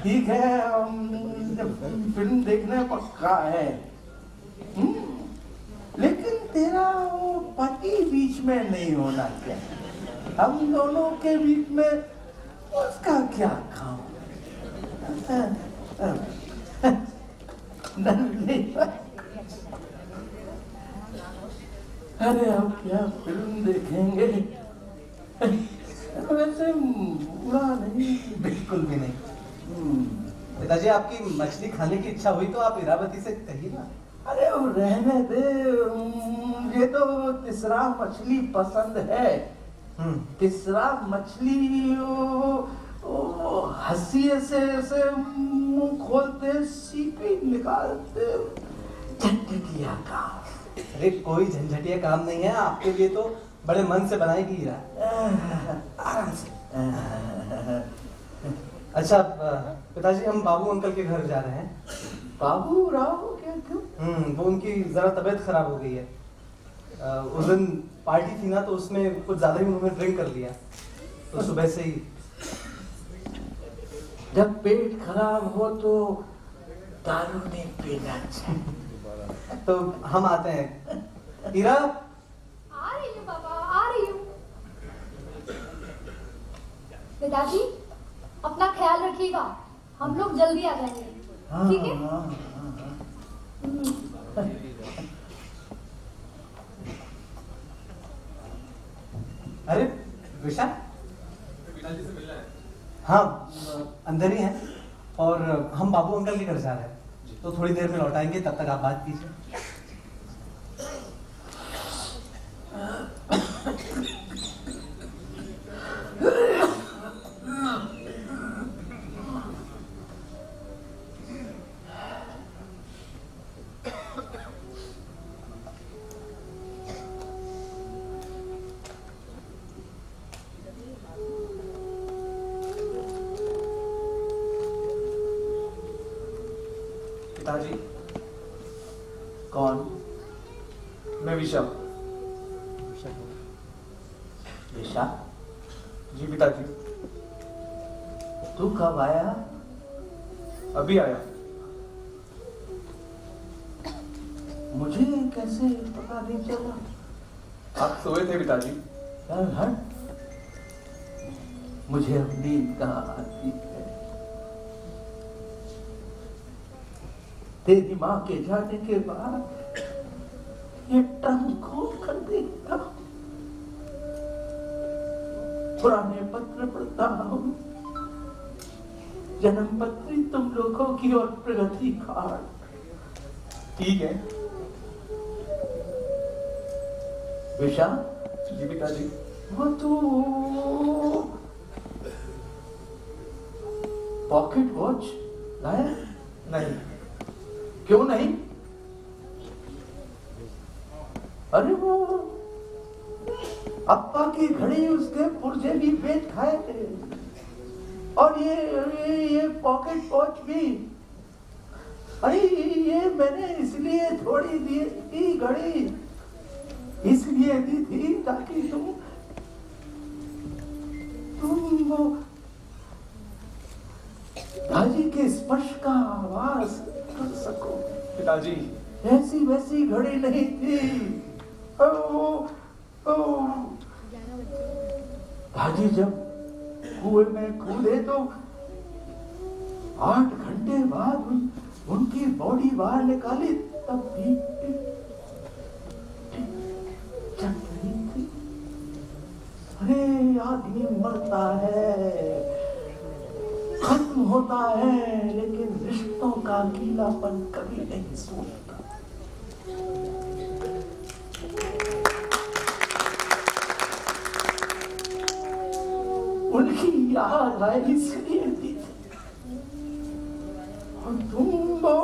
ठीक है, फिल्म देखने पक्का है। लेकिन तेरा वो पति बीच में नहीं होना चाहिए। हम दोनों के बीच में उसका क्या काम? अरे अब क्या फिल्म देखेंगे? वैसे बुरा नहीं, बिल्कुल भी नहीं। पिताजी आपकी मछली खाने की इच्छा हुई तो आप इरावती से कहिए ना। अरे वो रहने दे, ये तो तीसरा मछली पसंद है। तीसरा मछली हंसी से मुंह खोलते सीपी निकालते झंझटिया काम। अरे कोई झंझटिया काम नहीं है, आपके लिए तो बड़े मन से बनाएगी हीरा। आराम से। अच्छा पिताजी, हम बाबू अंकल के घर जा रहे हैं। बाबू राव क्या, क्यों? वो उनकी जरा तबीयत खराब हो गई है। उस दिन पार्टी थी ना, तो उसमें कुछ ज्यादा ही उन्होंने ड्रिंक कर लिया, तो सुबह से ही। जब पेट खराब हो तो दारू नहीं पीना चाहिए। तो हम आते हैं। हीरा, आ रही हूँ पापा, आ रही हूँ। पिताजी अपना ख्याल रखिएगा, हम लोग जल्दी आ जाएंगे, ठीक है? अरे विशा, पिताजी से मिलना है। हाँ अंदर ही है, और हम बाबू अंकल के घर जा रहे हैं, तो थोड़ी देर में लौट आएंगे, तब तक आप बात कीजिए। पिताजी, कौन? मैं विशा। विशा, जी पिताजी। तू कब आया? अभी आया। मुझे कैसे पता नहीं चला? आप सोए थे पिताजी। चल हट, मुझे अब नींद कहाँ आती है। तेरी माँ के जाने के बाद ये ट्रंक खोल कर देखता, पुराने पत्र पढ़ता हूँ, जन्म पत्री तुम लोगों की और प्रगति कार्ड। ठीक है। विशा, जी पिताजी। वो तो पॉकेट वॉच लाया? नहीं। क्यों नहीं? अरे वो अप्पा की घड़ी उसके पुर्जे भी बेच खाए थे, और ये पॉकेट वॉच भी। अरे ये मैंने इसलिए थोड़ी दी थी घड़ी, इसलिए दी थी ताकि तुम वो भाजी के स्पर्श का आवाज कर सको। पिताजी, ऐसी वैसी घड़ी नहीं थी। भाजी जब कुएं में कूदे तो 8 घंटे बाद उनकी बॉडी बाहर निकाली, तब भी चल रही थी। अरे आदमी मरता है, खत्म होता है, लेकिन रिश्तों का गीलापन कभी नहीं सूखता। उनकी याद आए इसलिए दी थी। और तुम वो,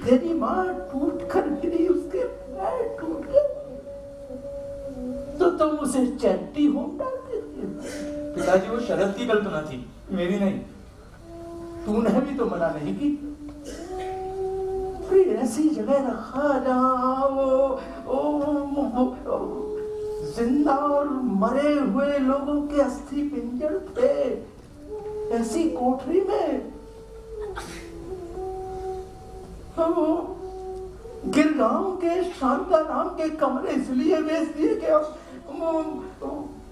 तेरी माँ टूट कर गिरी, उसके पैर टूट गए, तो तुम उसे चैरिटी होम डालते थे। पिताजी वो शरद की कल्पना थी, मेरी नहीं। तूने भी तो मना नहीं की। फिर ऐसी जगह रखा जहाँ वो जिंदा और मरे हुए लोगों के अस्थि पिंजर थे। ऐसी कोठरी में गिरगांव के शांता नाम के कमरे इसलिए बेच दिए कि अब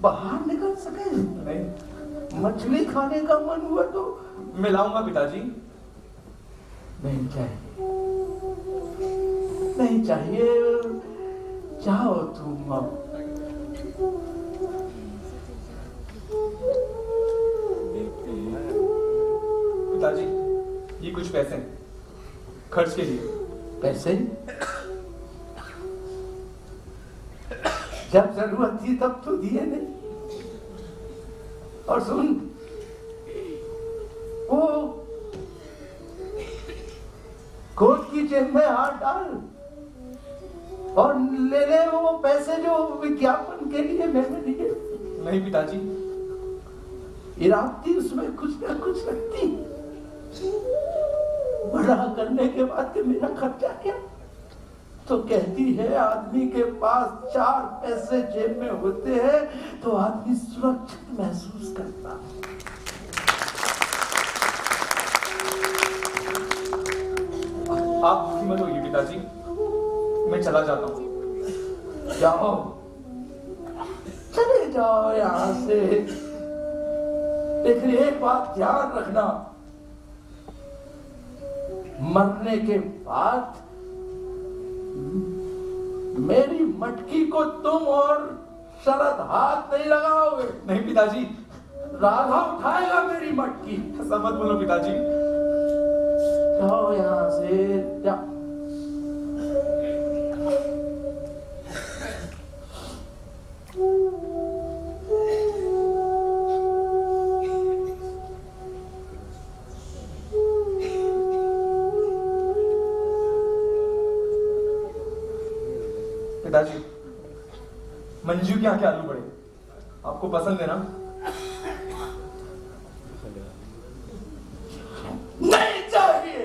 बाहर निकल सके। नहीं, मछली खाने का मन हुआ तो मैं लाऊंगा पिताजी। नहीं चाहिए, नहीं चाहिए, जाओ तुम अब। पिताजी, ये कुछ पैसे खर्च के लिए। पैसे? जब जरूरत थी तब तो दिए नहीं। और सुन, वो कोट की जेब में हाथ डाल और ले ले वो पैसे जो विज्ञापन के लिए मैंने दिए। नहीं पिताजी, इरावती उसमें कुछ ना कुछ रखती। बड़ा करने के बाद कि मेरा खर्चा क्या, तो कहती है आदमी के पास 4 पैसे जेब में होते हैं तो आदमी सुरक्षित महसूस करता। आप दुखी मत होइए पिताजी, मैं चला जाता हूँ। जाओ, चले जाओ यहाँ से। लेकिन एक बात ध्यान रखना, मरने के बाद मेरी मटकी को तुम और शरद हाथ नहीं लगाओगे। नहीं पिताजी। राघव उठाएगा मेरी मटकी। ऐसा मत बोलो पिताजी। जाओ यहाँ से, जाओ। पिताजी, मंजू के यहाँ के आलू बड़े आपको पसंद है ना? नहीं चाहिए।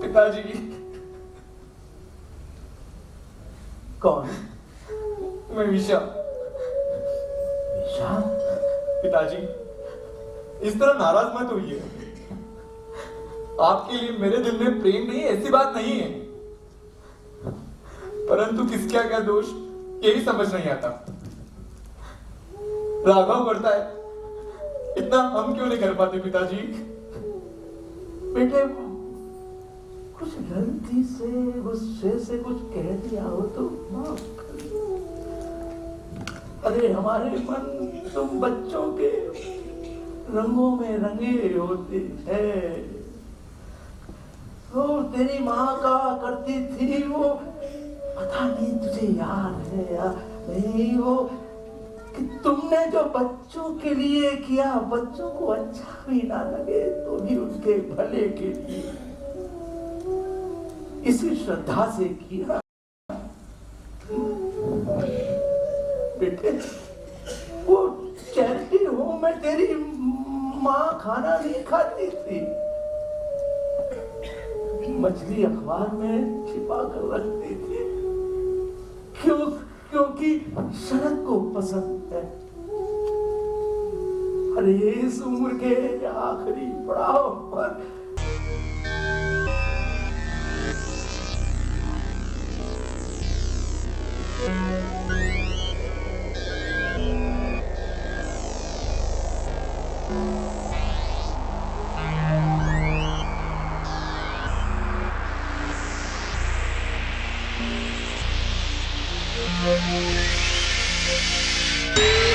पिताजी। कौन? मैं विशा। विशा? पिताजी, इस तरह नाराज मत होइए। आपके लिए मेरे दिल में प्रेम नहीं, ऐसी बात नहीं है। परंतु किसका क्या दोष, यही समझ नहीं आता। राघव करता है, इतना हम क्यों नहीं कर पाते पिताजी? बेटे, कुछ गलती से गुस्से से कुछ कह दिया हो तो माफ कर। अरे हमारे मन तुम बच्चों के रंगों में रंगे होते हैं। वो तेरी माँ का करती थी, वो पता नहीं तुझे याद है या नहीं, वो कि तुमने जो बच्चों के लिए किया, बच्चों को अच्छा भी ना लगे तो भी उनके भले के लिए, इसी श्रद्धा से किया। बेटे, वो चैरिटी होम में तेरी माँ खाना नहीं खाती थी, मछली अखबार में छिपा कर रखती थी। क्योंकि शरद को पसंद है। अरे इस उम्र के आखिरी पड़ाव पर